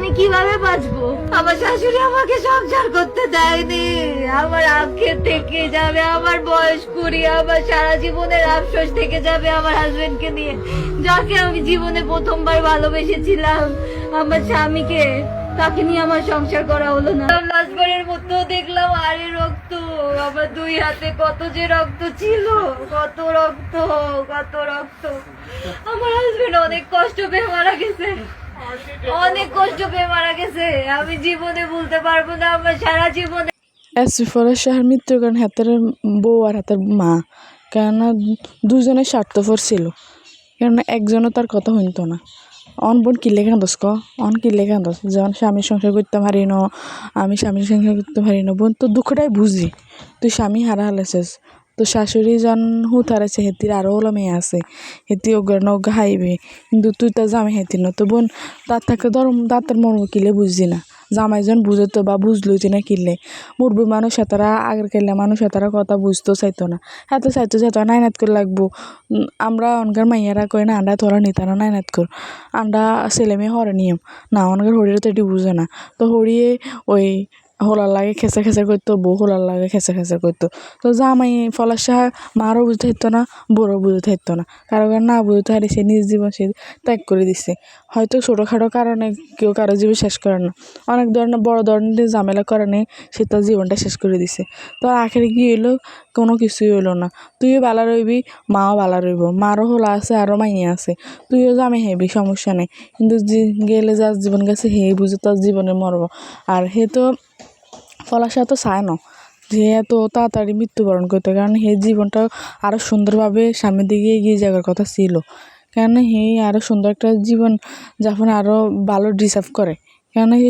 আমি কিভাবে বাঁচবো? আমার শাশুড়ি আমাকে সংসার করতে দেয়নি। আমার আক্ষেপ থেকে যাবে, আমার বয়স কুড়ি, আমার সারা জীবনের আফসোস থেকে যাবে আমার হাজবেন্ডকে নিয়ে, যাকে আমি জীবনে প্রথমবার ভালোবেসেছিলাম, আমার স্বামীকে। তাকে নিয়ে আমার সংসার করা হলো না। লাস্টবারের মতো দেখলাম আরে রক্ত, আমার দুই হাতে কত যে রক্ত ছিল, কত রক্ত, কত রক্ত। আমার হাজবেন্ড অনেক কষ্ট পেয়ে মারা গেছে, অনেক কষ্ট পেয়ে মারা গেছে। আমি জীবনে ভুলতে পারবো না, আমার সারা জীবনে। এসপি ফরেজ শাহের মৃত্যুর কারণ হাতের বউ আর হাতের মা, কেননা দুজনে স্বার্থপর ছিল, কেননা একজনও তার কথা শুনতো না। অন বোন কিলে কান্দস অন কিলে কান্দস, যখন স্বামীর সংসার করতে পারি ন, আমি স্বামীর সংসার করতে পারি না, বোন তোর দুঃখটাই বুঝি। তুই স্বামী হারা হালাইছিস, তো শাশুড়ি যখন হুত হারাইছে, হেতির আরও হলো মেয়ে আছে, হেতি ওগা নগা হাইবে, কিন্তু তুই তো জামাই হেতি ন, তো বোন তার থাকে ধর তার মর্ম কিলে বুঝছি না। জামাইজন বুঝে তো বা বুঝলই না কিনলে মুরব্বী মানুষ তারা আগের কেলে মানুষ তারা কথা বুঝতো চাইতো না, এত চাইতো যে তোরা নাইনাত করে লাগবো। আমরা অনকার মাইয়ারা কই না আন্ডা তোরা নিতারা নাইনাত কর, আন্ডা ছেলে মেয়ে হরে নিয়ম না, অনকার হরিয়ে তো এটি বুঝে না। তো হরিয়ে ওই হোলার লাগে খেসা খেসা করতো, বউ হোলার লাগে খেসা খেসা করতো। তো জামাই ফলার সাহা মারও বুঝতে থাকতো না, বউরও বুঝতে থাকতো না, কারো না বুঝতে হারি সে নিজ জীবন সে ত্যাগ করে দিচ্ছে। হয়তো ছোটোখাটো কারণে কেউ কারো জীবন শেষ করে না, অনেক ধরনের বড় ধরনের ঝামেলা কারণে সে তার জীবনটা শেষ করে দিছে। তো আখেরে কি হইলো, কোনো কিছুই হইলো না। তুইও বালা রইবি, মাও বালা রইব, মারও হোলা আছে আরও মাইয়া আছে, তুইও জামে হেবি, সমস্যা নেই। কিন্তু গেলে যার জীবন গেছে হে বুঝে তার জীবনে মরব। আর হে তো পলাশা তো চায় না যে এত তাড়াতাড়ি মৃত্যুবরণ করতে, কারণ হে জীবনটা আরও সুন্দরভাবে সামনের দিকে এগিয়ে যাওয়ার কথা ছিল, কেন হে আরও সুন্দর একটা জীবন যাপন আরও ভালো ডিজার্ভ করে, কেন হে